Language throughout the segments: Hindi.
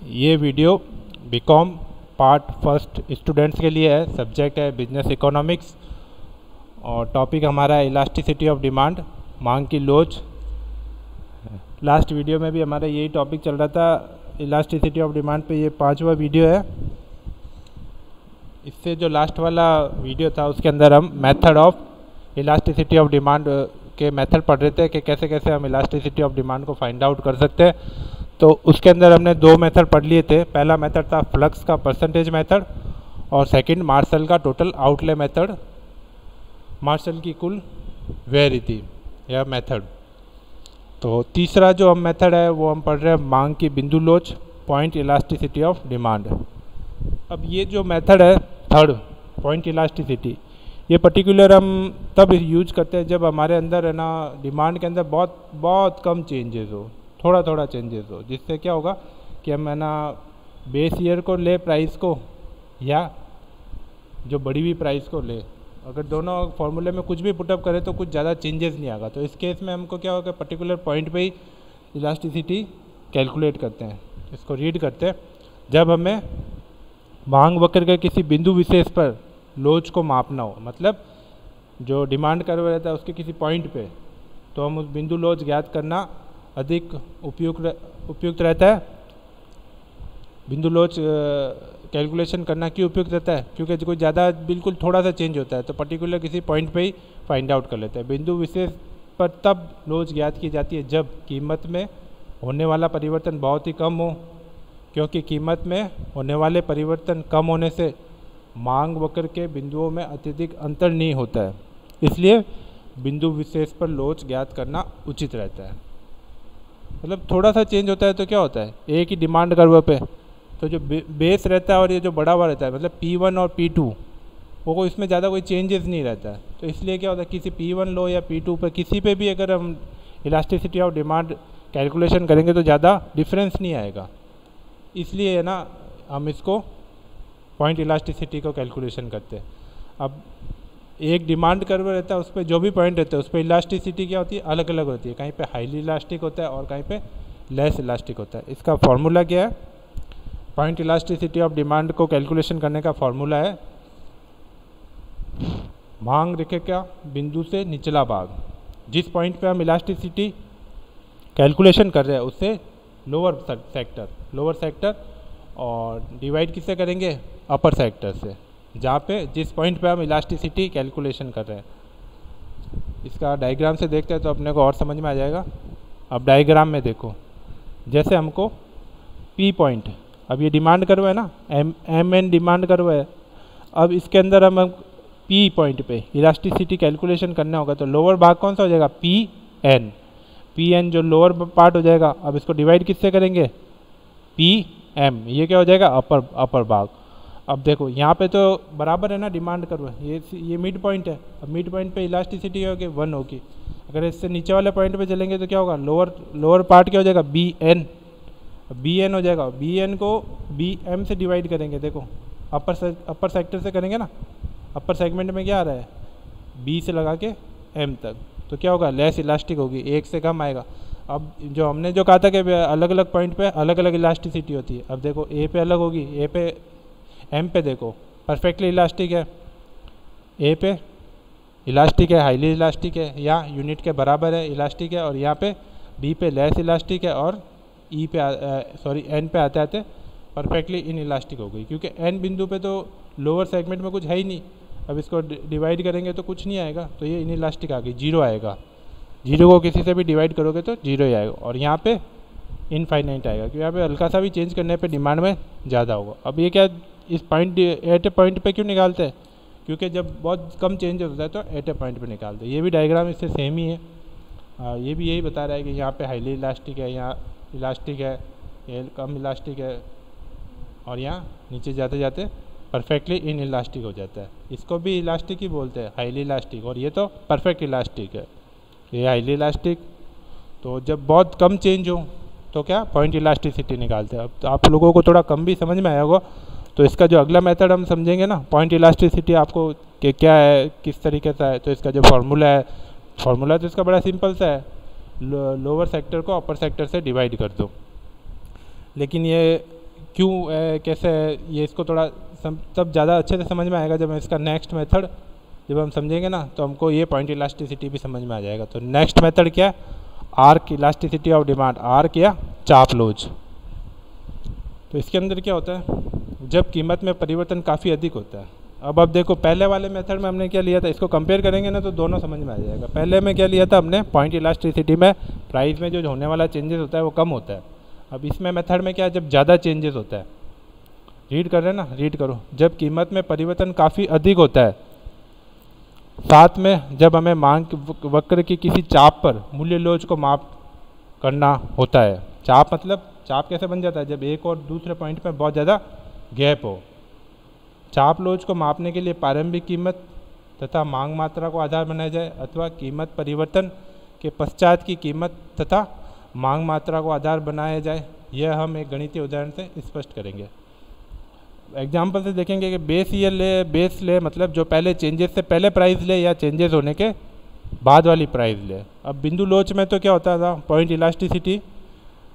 ये video BCom part first students के लिए है। सब्जेक्ट है बिजनेस इकोनॉमिक्स और टॉपिक हमारा है इलास्टिसिटी ऑफ डिमांड, मांग की लोच। लास्ट वीडियो में भी हमारा यही टॉपिक चल रहा था, इलास्टिसिटी ऑफ डिमांड पे ये 5वां वीडियो है। इससे जो लास्ट वाला वीडियो था उसके अंदर हम method of elasticity of demand के मेथड पढ़ रहे थे कि कैसे कैसे हम इलास्टिसिटी ऑफ डिमांड को फाइंड आउट कर सकते हैं। तो उसके अंदर हमने 2 मेथड पढ़ लिए थे। पहला मेथड था फ्लक्स का परसेंटेज मेथड और सेकंड मार्शल का टोटल आउटले मेथड, मार्शल की कुल वेरिटी या मेथड। तो तीसरा जो हम मेथड है वो हम पढ़ रहे हैं मांग की बिंदु लोच, पॉइंट इलास्टिसिटी ऑफ डिमांड। अब ये जो मेथड है थर्ड, पॉइंट इलास्टिसिटी, ये पर्टिकुलर हम तब यूज करते हैं जब हमारे अंदर है ना डिमांड के अंदर बहुत कम चेंजेस हो, थोड़ा थोड़ा चेंजेस हो, जिससे क्या होगा कि हम है ना बेस ईयर को ले प्राइस को या जो बढ़ी हुई प्राइस को ले। अगर दोनों फॉर्मूले में कुछ भी पुटअप करें तो कुछ ज़्यादा चेंजेस नहीं आएगा। तो इस केस में हमको क्या होगा, पर्टिकुलर पॉइंट पे ही इलास्टिसिटी कैलकुलेट करते हैं, इसको रीड करते हैं। जब हमें मांग वक्र के किसी बिंदु विशेष पर लोच को मापना हो, मतलब जो डिमांड कर्व रहता है उसके किसी पॉइंट पे, तो हम उस बिंदु लोच ज्ञात करना अधिक उपयुक्त रहता है। बिंदु लोच कैलकुलेशन करना क्यों उपयुक्त रहता है? क्योंकि कोई ज़्यादा बिल्कुल थोड़ा सा चेंज होता है तो पर्टिकुलर किसी पॉइंट पे ही फाइंड आउट कर लेते हैं। बिंदु विशेष पर तब लोच ज्ञात की जाती है जब कीमत में होने वाला परिवर्तन बहुत ही कम हो, क्योंकि कीमत में होने वाले परिवर्तन कम होने से मांग वक्र के बिंदुओं में अत्यधिक अंतर नहीं होता है, इसलिए बिंदु विशेष पर लोच ज्ञात करना उचित रहता है। मतलब थोड़ा सा चेंज होता है तो क्या होता है, एक ही डिमांड कर्व पे तो जो बेस रहता है और ये जो बढ़ा हुआ रहता है, मतलब P1 और P2, वो इसमें ज़्यादा कोई चेंजेस नहीं रहता है। तो इसलिए क्या होता है, किसी P1 लो या P2 पे किसी पे भी अगर हम इलास्टिसिटी ऑफ डिमांड कैलकुलेशन करेंगे तो ज़्यादा डिफरेंस नहीं आएगा। इसलिए है ना हम इसको पॉइंट इलास्टिसिटी को कैलकुलेशन करते हैं। अब एक डिमांड कर्व रहता है, उस पर जो भी पॉइंट रहते हैं उस पर इलास्टिसिटी क्या होती है, अलग अलग होती है। कहीं पे हाईली इलास्टिक होता है और कहीं पे लेस इलास्टिक होता है। इसका फॉर्मूला क्या है, पॉइंट इलास्टिसिटी ऑफ डिमांड को कैलकुलेशन करने का फॉर्मूला है मांग रेखा का बिंदु से निचला भाग, जिस पॉइंट पे हम इलास्टिसिटी कैलकुलेशन कर रहे हैं उससे लोअर सेक्टर और डिवाइड किससे करेंगे, अपर सेक्टर से, जहाँ पे जिस पॉइंट पे हम इलास्टिसिटी कैलकुलेशन कर रहे हैं। इसका डायग्राम से देखते हैं तो अपने को और समझ में आ जाएगा। अब डायग्राम में देखो, जैसे हमको P पॉइंट, अब ये डिमांड कर्व है ना, MN डिमांड कर्व है। अब इसके अंदर हम P पॉइंट पे इलास्टिसिटी कैलकुलेशन करना होगा तो लोअर भाग कौन सा हो जाएगा, PN जो लोअर पार्ट हो जाएगा। अब इसको डिवाइड किससे करेंगे, PM, ये क्या हो जाएगा, अपर भाग। अब देखो यहाँ पे तो बराबर है ना डिमांड कर्व, ये मिड पॉइंट है। अब मिड पॉइंट पे इलास्टिसिटी होगी 1 होगी। अगर इससे नीचे वाले पॉइंट पे चलेंगे तो क्या होगा, लोअर पार्ट क्या हो जाएगा, BN हो जाएगा। BN को BM से डिवाइड करेंगे, देखो अपर सेक्टर से करेंगे ना, अपर सेगमेंट में क्या आ रहा है, B से लगा के M तक, तो क्या होगा, लेस इलास्टिक होगी, 1 से कम आएगा। अब जो हमने जो कहा था कि अलग अलग पॉइंट पे अलग अलग इलास्टिसिटी होती है, अब देखो A पे अलग होगी, A पे M पे देखो परफेक्टली इलास्टिक है, A पे इलास्टिक है, हाईली इलास्टिक है या यूनिट के बराबर है इलास्टिक है, और यहाँ पे B पे लेस इलास्टिक है और N पे आते आते परफेक्टली इन इलास्टिक हो गई, क्योंकि N बिंदु पे तो लोअर सेगमेंट में कुछ है ही नहीं। अब इसको डिवाइड करेंगे तो कुछ नहीं आएगा, तो ये इन इलास्टिक आ गई, 0 आएगा। 0 को किसी से भी डिवाइड करोगे तो 0 ही आएगा, और यहाँ पे इनफाइनाइट आएगा, क्योंकि यहाँ पे हल्का सा भी चेंज करने पे डिमांड में ज़्यादा होगा। अब ये क्या, इस पॉइंट एट ए पॉइंट पे क्यों निकालते हैं, क्योंकि जब बहुत कम चेंज होता है तो एट ए पॉइंट पे निकालते हैं। ये भी डायग्राम इससे सेम ही है। ये भी यही बता रहा है कि यहाँ पे हाईली इलास्टिक है, यहाँ इलास्टिक है, ये कम इलास्टिक है, और यहाँ नीचे जाते जाते परफेक्टली इन इलास्टिक हो जाता है। इसको भी इलास्टिक ही बोलते हैं, हाईली इलास्टिक, और ये तो परफेक्ट इलास्टिक है, ये हाईली इलास्टिक। तो जब बहुत कम चेंज हो तो क्या, पॉइंट इलास्टिसिटी निकालते हैं। अब तो आप लोगों को थोड़ा कम भी समझ में आया होगा, तो इसका जो अगला मेथड हम समझेंगे ना, पॉइंट इलास्टिसिटी आपको कि क्या है, किस तरीके से है। तो इसका जो फार्मूला तो इसका बड़ा सिंपल सा है, लोअर सेक्टर को अपर सेक्टर से डिवाइड कर दो। लेकिन ये क्यों कैसे है, ये इसको थोड़ा तब ज़्यादा अच्छे से समझ में आएगा जब हम इसका नेक्स्ट मेथड जब हम समझेंगे ना, तो हमको ये पॉइंट इलास्टिसिटी भी समझ में आ जाएगा। तो नेक्स्ट मेथड क्या है, arc elasticity of demand, arc या चाप लोच। तो इसके अंदर क्या होता है, जब कीमत में परिवर्तन काफ़ी अधिक होता है। अब देखो पहले वाले मेथड में हमने क्या लिया था, इसको कंपेयर करेंगे ना तो दोनों समझ में आ जाएगा। पहले में क्या लिया था हमने, पॉइंट इलास्टिसिटी में प्राइस में जो होने वाला चेंजेस होता है वो कम होता है। अब इसमें मेथड में क्या है, जब ज़्यादा चेंजेस होता है, रीड कर रहे हैं ना, रीड करो, जब कीमत में परिवर्तन काफ़ी अधिक होता है, साथ में जब हमें मांग वक्र की किसी चाप पर मूल्य लोच को माप करना होता है। चाप मतलब चाप कैसे बन जाता है, जब एक और दूसरे पॉइंट में बहुत ज़्यादा गैप हो। चाप लोच को मापने के लिए प्रारंभिक कीमत तथा मांग मात्रा को आधार बनाया जाए, अथवा कीमत परिवर्तन के पश्चात की कीमत तथा मांग मात्रा को आधार बनाया जाए। यह हम एक गणितीय उदाहरण से स्पष्ट करेंगे। एग्जाम्पल से देखेंगे कि बेस ईयर ले, बेस ले मतलब जो पहले चेंजेस से पहले प्राइस ले या चेंजेस होने के बाद वाली प्राइस ले। अब बिंदु लोच में तो क्या होता था, पॉइंट इलास्टिसिटी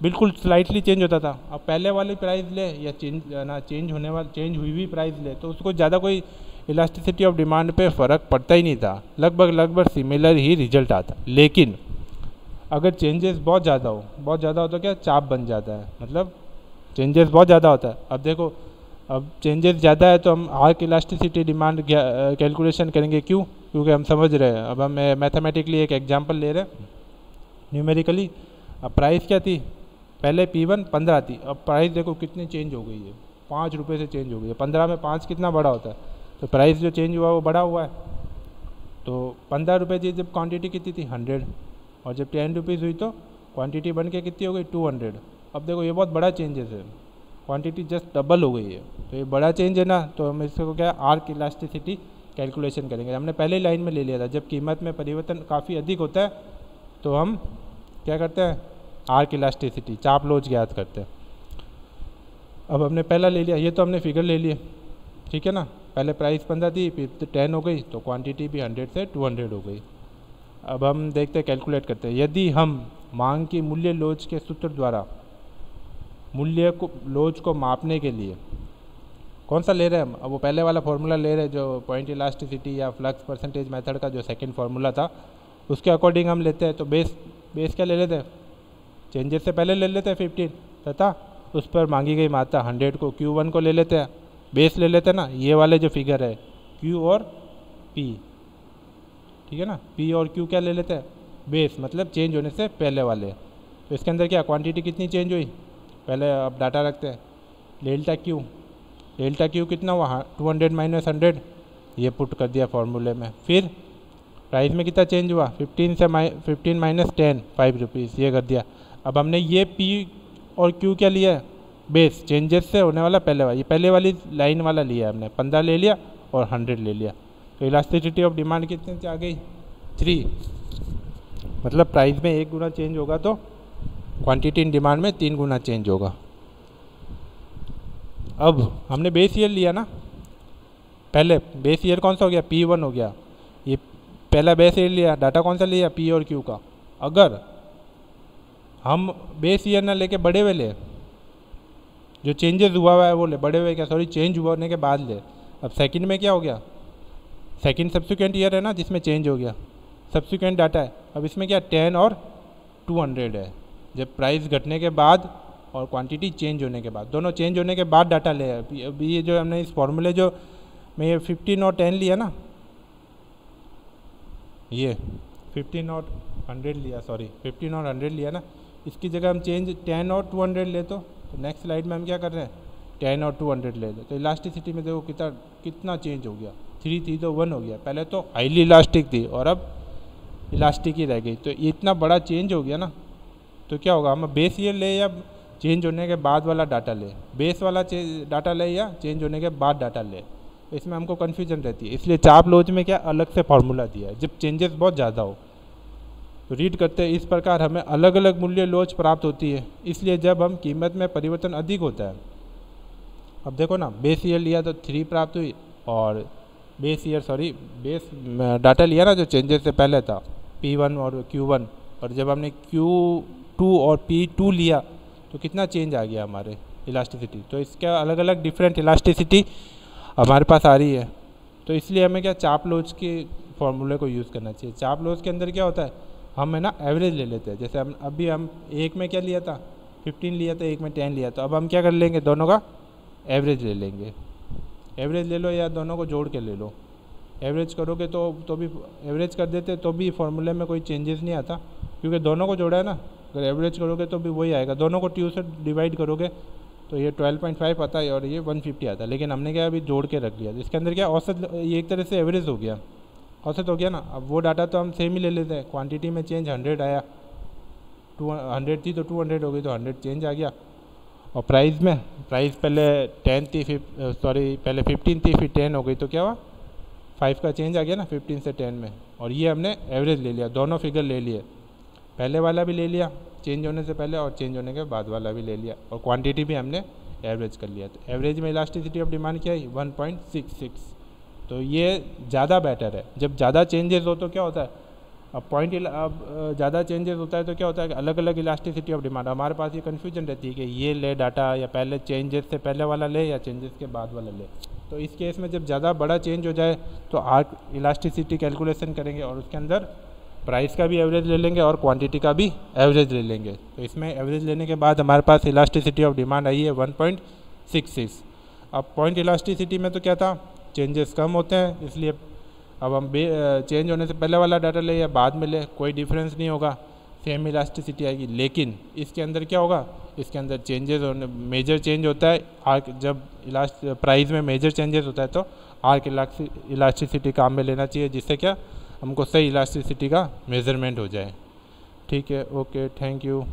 बिल्कुल स्लाइटली चेंज होता था। अब पहले वाली प्राइस ले या चेंज हुई हुई प्राइस ले तो उसको ज़्यादा कोई इलास्टिसिटी ऑफ डिमांड पे फ़र्क पड़ता ही नहीं था, लगभग सिमिलर ही रिजल्ट आता। लेकिन अगर चेंजेस बहुत ज़्यादा हो तो क्या चाप बन जाता है, मतलब चेंजेस बहुत ज़्यादा होता है। अब देखो, अब चेंजेस ज़्यादा है तो हम आर्क इलास्टिसिटी डिमांड कैलकुलेशन करेंगे। क्यों? क्योंकि हम समझ रहे हैं। अब हम मैथमेटिकली एक एग्जांपल ले रहे हैं न्यूमेरिकली। अब प्राइस क्या थी, पहले P1 15 थी, अब प्राइस देखो कितनी चेंज हो गई है, 5 रुपये से चेंज हो गई है। 15 में 5 कितना बड़ा होता है, तो प्राइस जो चेंज हुआ वो बड़ा हुआ है। तो 15 रुपये थी जब क्वांटिटी कितनी थी 100, और जब 10 रुपीज़ हुई तो क्वांटिटी बन के कितनी हो गई 200। अब देखो ये बहुत बड़ा चेंजेस है, क्वांटिटी जस्ट डबल हो गई है, तो ये बड़ा चेंज है ना। तो हम इसको क्या आर्क इलास्टिसिटी कैलकुलेशन करेंगे। हमने पहले लाइन में ले लिया था, जब कीमत में परिवर्तन काफ़ी अधिक होता है तो हम क्या करते हैं, आर्क इलास्टिसिटी चाप लोच ज्ञात करते हैं। अब हमने पहला ले लिया, ये तो हमने फिगर ले लिए, ठीक है ना। पहले प्राइस 15 थी, फिर 10 हो गई, तो क्वांटिटी भी 100 से 200 हो गई। अब हम देखते हैं, कैलकुलेट करते हैं। यदि हम मांग की मूल्य लोच के सूत्र द्वारा मूल्य को लोच को मापने के लिए कौन सा ले रहे हैं हम, अब वो पहले वाला फॉर्मूला ले रहे हैं जो पॉइंट इलास्टिसिटी या फ्लक्स परसेंटेज मेथड का जो सेकंड फार्मूला था उसके अकॉर्डिंग हम लेते हैं। तो बेस क्या ले लेते हैं, चेंजेस से पहले ले लेते हैं 15 तथा उस पर मांगी गई मात्रा 100 को Q1 को ले लेते हैं, बेस ले लेते हैं ना। ये वाले जो फिगर है Q और P, ठीक है ना, P और Q क्या ले लेते हैं, बेस मतलब चेंज होने से पहले वाले। तो इसके अंदर क्या क्वांटिटी कितनी चेंज हुई, पहले अब डाटा रखते हैं। डेल्टा क्यू कितना हुआ 200 माइनस 100, ये पुट कर दिया फॉर्मूले में। फिर प्राइस में कितना चेंज हुआ 15 माइनस 10 5 रुपीज़, ये कर दिया। अब हमने ये P और Q क्या लिया है, बेस चेंजेस से होने वाला पहले वाला, ये पहले वाली लाइन वाला लिया हमने, 15 ले लिया और 100 ले लिया। तो इलास्टिसिटी ऑफ डिमांड कितने से आ गई 3, मतलब प्राइस में 1 गुना चेंज होगा तो क्वांटिटी इन डिमांड में 3 गुना चेंज होगा। अब हमने बेस ईयर लिया ना, पहले बेस ईयर कौन सा हो गया P1 हो गया, ये पहला बेस ईयर लिया, डाटा कौन सा लिया P और Q का। अगर हम बेस ईयर ना लेके बड़े हुए ले, जो चेंजेस हुआ है वो ले, बड़े हुए क्या सॉरी चेंज होने के बाद ले। अब सेकंड में क्या हो गया, सेकंड सब्सिक्वेंट ईयर है ना जिसमें चेंज हो गया, सब्सिक्वेंट डाटा है। अब इसमें क्या 10 और 200 है, जब प्राइस घटने के बाद और क्वांटिटी चेंज होने के बाद, दोनों चेंज होने के बाद डाटा ले। अभी ये जो हमने इस फॉर्मूले जो मैं ये 15 और 10 लिया ना, ये 15 और 100 लिया, सॉरी 15 और 100 लिया ना, इसकी जगह हम चेंज 10 और 200 ले तो नेक्स्ट स्लाइड में हम क्या कर रहे हैं 10 और 200 ले लें। तो इलास्टिसिटी में देखो कितना चेंज हो गया, 3 थी तो 1 हो गया। पहले तो हाईली इलास्टिक थी और अब इलास्टिक ही रह गई। तो ये इतना बड़ा चेंज हो गया ना, तो क्या होगा, हम बेस ईयर ले या चेंज होने के बाद वाला डाटा ले, बेस वाला डाटा ले या चेंज होने के बाद डाटा ले, तो इसमें हमको कन्फ्यूजन रहती है। इसलिए चाप लोच में क्या अलग से फॉर्मूला दिया है जब चेंजेस बहुत ज़्यादा हो। तो रीड करते हैं, इस प्रकार हमें अलग अलग मूल्य लोच प्राप्त होती है। इसलिए जब हम कीमत में परिवर्तन अधिक होता है, अब देखो ना बेस ईयर लिया तो 3 प्राप्त हुई, और बेस डाटा लिया ना जो चेंजेस से पहले था P1 और Q1, और जब हमने Q2 और P2 लिया तो कितना चेंज आ गया हमारे इलास्टिसिटी। तो इसके अलग अलग डिफरेंट इलास्टिसिटी हमारे पास आ रही है। तो इसलिए हमें क्या चाप लॉज के फॉर्मूले को यूज़ करना चाहिए। चाप लॉज के अंदर क्या होता है, हम है ना एवरेज ले लेते हैं। जैसे हम अभी हम एक में क्या लिया था 15 लिया था, एक में 10 लिया था। अब हम क्या कर लेंगे, दोनों का एवरेज ले लेंगे। एवरेज ले लो या दोनों को जोड़ के ले लो। एवरेज करोगे तो भी एवरेज कर देते तो भी फॉर्मूले में कोई चेंजेस नहीं आता, क्योंकि दोनों को जोड़ा है ना। अगर एवरेज करोगे तो भी वही आएगा। दोनों को 2 से डिवाइड करोगे तो ये 12.5 आता है और ये 150 आता है। लेकिन हमने क्या अभी जोड़ के रख लिया। तो इसके अंदर क्या औसत, ये एक तरह से एवरेज हो गया, औसत हो गया ना। अब वो डाटा तो हम सेम ही ले लेते हैं। क्वांटिटी में चेंज 100 आया, 200 थी तो 200 हो गई, तो 100 चेंज आ गया। और प्राइस में, प्राइस पहले 10 थी, पहले 15 थी, फिर 10 हो गई, तो क्या हुआ 5 का चेंज आ गया ना 15 से 10 में। और ये हमने एवरेज ले लिया, दोनों फिगर ले लिए। पहले वाला भी ले लिया चेंज होने से पहले और चेंज होने के बाद वाला भी ले लिया, और क्वांटिटी भी हमने एवरेज कर लिया। तो एवरेज में इलास्टिसिटी ऑफ डिमांड क्या है 1.66। तो ये ज़्यादा बेटर है। जब ज़्यादा चेंजेस हो तो क्या होता है, अब ज़्यादा चेंजेस होता है तो क्या होता है कि अलग अलग इलास्टिसिटी ऑफ डिमांड। हमारे पास ये कन्फ्यूजन रहती है कि ये ले डाटा या पहले चेंजेस से पहले वाला ले या चेंजेस के बाद वाला ले। तो इस केस में जब ज़्यादा बड़ा चेंज हो जाए तो आर्क इलास्टिसिटी कैलकुलेशन करेंगे और उसके अंदर प्राइस का भी एवरेज ले लेंगे और क्वांटिटी का भी एवरेज ले लेंगे। तो इसमें एवरेज लेने के बाद हमारे पास इलास्टिसिटी ऑफ डिमांड आई है 1.66। अब पॉइंट इलास्टिसिटी में तो क्या था, चेंजेस कम होते हैं, इसलिए अब हम चेंज होने से पहले वाला डाटा ले या बाद में ले कोई डिफरेंस नहीं होगा, सेम इलास्टिसिटी आएगी। लेकिन इसके अंदर क्या होगा, इसके अंदर चेंजेस होने, मेजर चेंज होता है आर्क, जब प्राइस में मेजर चेंजेस होता है तो आर्क इलास्टिसिटी काम में लेना चाहिए, जिससे क्या हमको सही इलास्टिसिटी का मेजरमेंट हो जाए। ठीक है, ओके, थैंक यू।